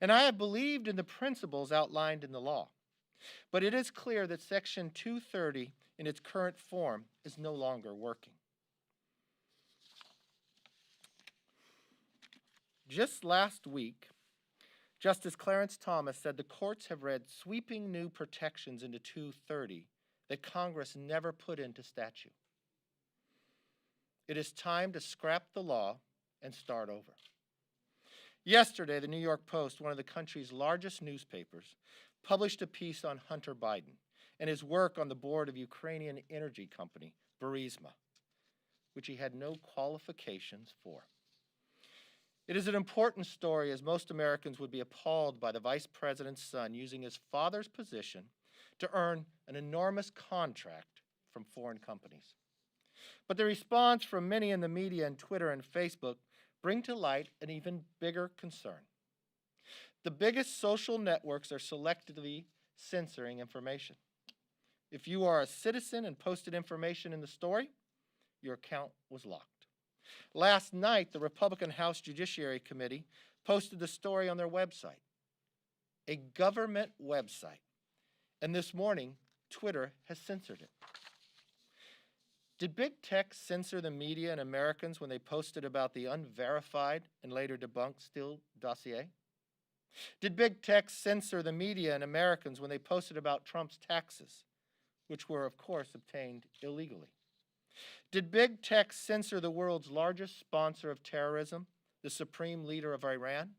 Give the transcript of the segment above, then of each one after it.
And I have believed in the principles outlined in the law. But it is clear that Section 230 in its current form is no longer working. Just last week, Justice Clarence Thomas said the courts have read sweeping new protections into 230 that Congress never put into statute. It is time to scrap the law and start over. Yesterday, the New York Post, one of the country's largest newspapers, published a piece on Hunter Biden and his work on the board of Ukrainian energy company Burisma, which he had no qualifications for. It is an important story, as most Americans would be appalled by the vice president's son using his father's position to earn an enormous contract from foreign companies. But the response from many in the media and Twitter and Facebook bring to light an even bigger concern. The biggest social networks are selectively censoring information. If you are a citizen and posted information in the story, your account was locked. Last night, the Republican House Judiciary Committee posted the story on their website, a government website. And this morning, Twitter has censored it. Did big tech censor the media and Americans when they posted about the unverified and later debunked Steele Dossier? Did big tech censor the media and Americans when they posted about Trump's taxes, which were, of course, obtained illegally? Did big tech censor the world's largest sponsor of terrorism, the supreme leader of Iran?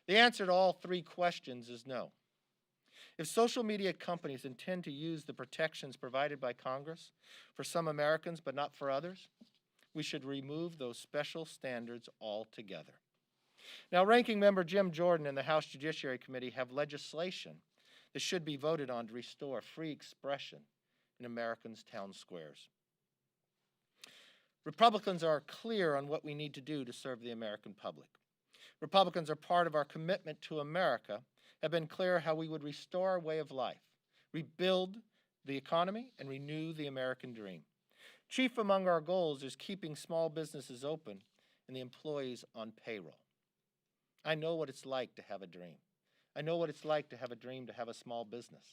The answer to all three questions is no. If social media companies intend to use the protections provided by Congress for some Americans but not for others, we should remove those special standards altogether. Now, Ranking Member Jim Jordan and the House Judiciary Committee have legislation that should be voted on to restore free expression in Americans' town squares. Republicans are clear on what we need to do to serve the American public. Republicans are part of our commitment to America, have been clear how we would restore our way of life, rebuild the economy, and renew the American dream. Chief among our goals is keeping small businesses open and the employees on payroll. I know what it's like to have a dream. I know what it's like to have a dream to have a small business.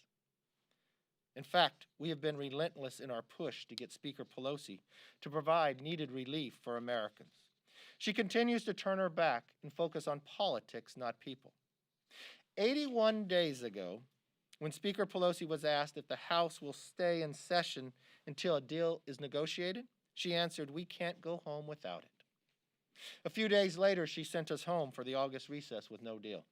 In fact, we have been relentless in our push to get Speaker Pelosi to provide needed relief for Americans. She continues to turn her back and focus on politics, not people. 81 days ago, when Speaker Pelosi was asked if the House will stay in session until a deal is negotiated, she answered, "We can't go home without it." A few days later, she sent us home for the August recess with no deal.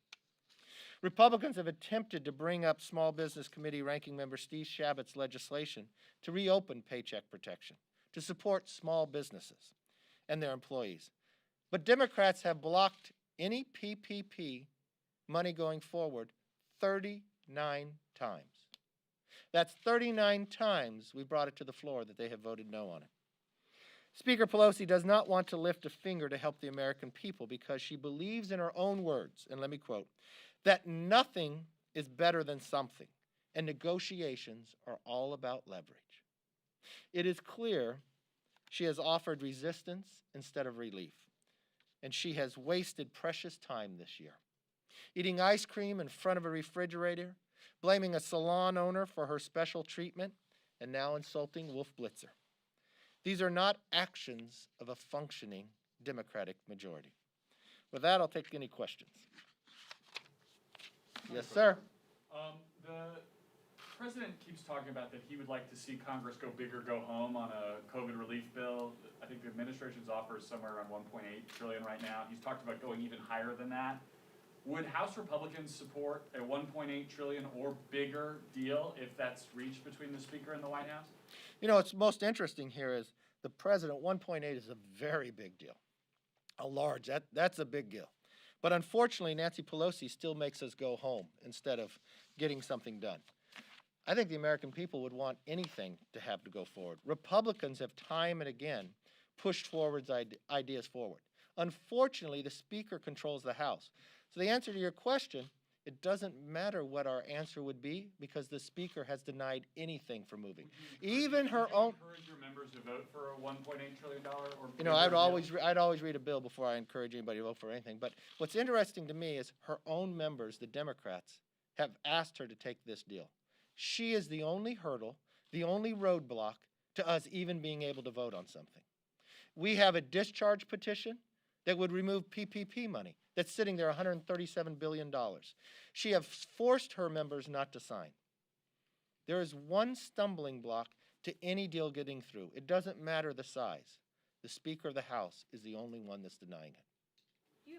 Republicans have attempted to bring up Small Business Committee Ranking Member Steve Chabot's legislation to reopen Paycheck Protection, to support small businesses and their employees. But Democrats have blocked any PPP money going forward 39 times. That's 39 times we brought it to the floor that they have voted no on it. Speaker Pelosi does not want to lift a finger to help the American people because she believes in her own words, and let me quote, that nothing is better than something, and negotiations are all about leverage. It is clear she has offered resistance instead of relief, and she has wasted precious time this year. Eating ice cream in front of a refrigerator, blaming a salon owner for her special treatment, and now insulting Wolf Blitzer. These are not actions of a functioning Democratic majority. With that, I'll take any questions. Yes, sir. The president keeps talking about that he would like to see Congress go big or go home on a COVID relief bill. I think the administration's offer is somewhere around $1.8 trillion right now. He's talked about going even higher than that. Would House Republicans support a $1.8 trillion or bigger deal if that's reached between the Speaker and the White House? You know, what's most interesting here is the president, 1.8 is a very big deal. That's a big deal. But unfortunately, Nancy Pelosi still makes us go home instead of getting something done. I think the American people would want anything to have to go forward. Republicans have time and again pushed ideas forward. Unfortunately, the Speaker controls the House. So the answer to your question It doesn't matter what our answer would be because the Speaker has denied anything for moving. Even her own. Encourage your members to vote for a $1.8 trillion or You know, I'd always read a bill before I encourage anybody to vote for anything. But what's interesting to me is her own members, the Democrats, have asked her to take this deal. She is the only hurdle, the only roadblock to us even being able to vote on something. We have a discharge petition that would remove PPP money that's sitting there, $137 billion. She has forced her members not to sign. There is one stumbling block to any deal getting through. It doesn't matter the size. The Speaker of the House is the only one that's denying it.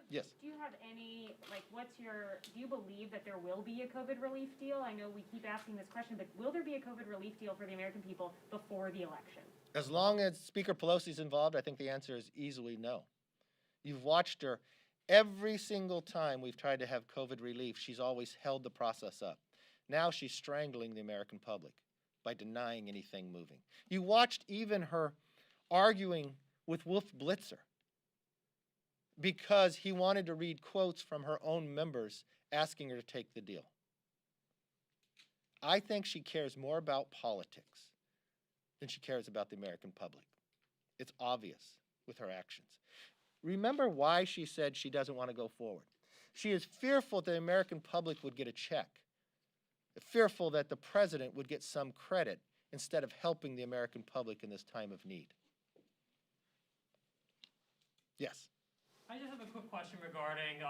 Yes. Do you have any, like, do you believe that there will be a COVID relief deal? I know we keep asking this question, but will there be a COVID relief deal for the American people before the election? As long as Speaker Pelosi's involved, I think the answer is easily no. You've watched her every single time we've tried to have COVID relief, she's always held the process up. Now she's strangling the American public by denying anything moving. You watched even her arguing with Wolf Blitzer because he wanted to read quotes from her own members asking her to take the deal. I think she cares more about politics than she cares about the American public. It's obvious with her actions. Remember why she said she doesn't want to go forward. She is fearful that the American public would get a check, fearful that the president would get some credit instead of helping the American public in this time of need. Yes? I just have a quick question regarding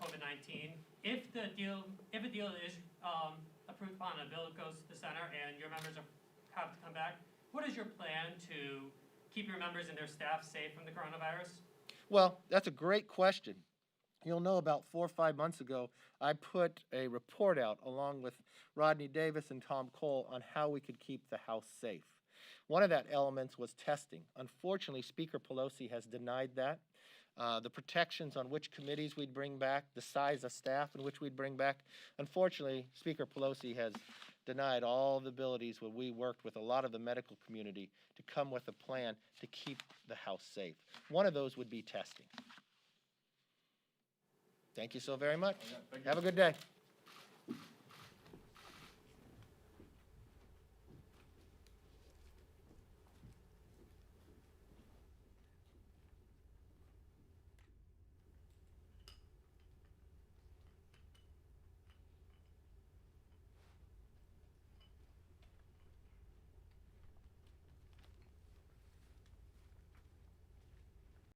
COVID-19. If a deal is approved upon, a bill goes to the Senate and your members have to come back, what is your plan to keep your members and their staff safe from the coronavirus? Well, that's a great question. You'll know about 4 or 5 months ago, I put a report out along with Rodney Davis and Tom Cole on how we could keep the House safe. One of that elements was testing. Unfortunately, Speaker Pelosi has denied that. The protections on which committees we'd bring back, the size of staff in which we'd bring back. Unfortunately, Speaker Pelosi has denied all the abilities where we worked with a lot of the medical community to come with a plan to keep the House safe. One of those would be testing. Thank you so very much. Oh, yeah, thank you. Have a good day.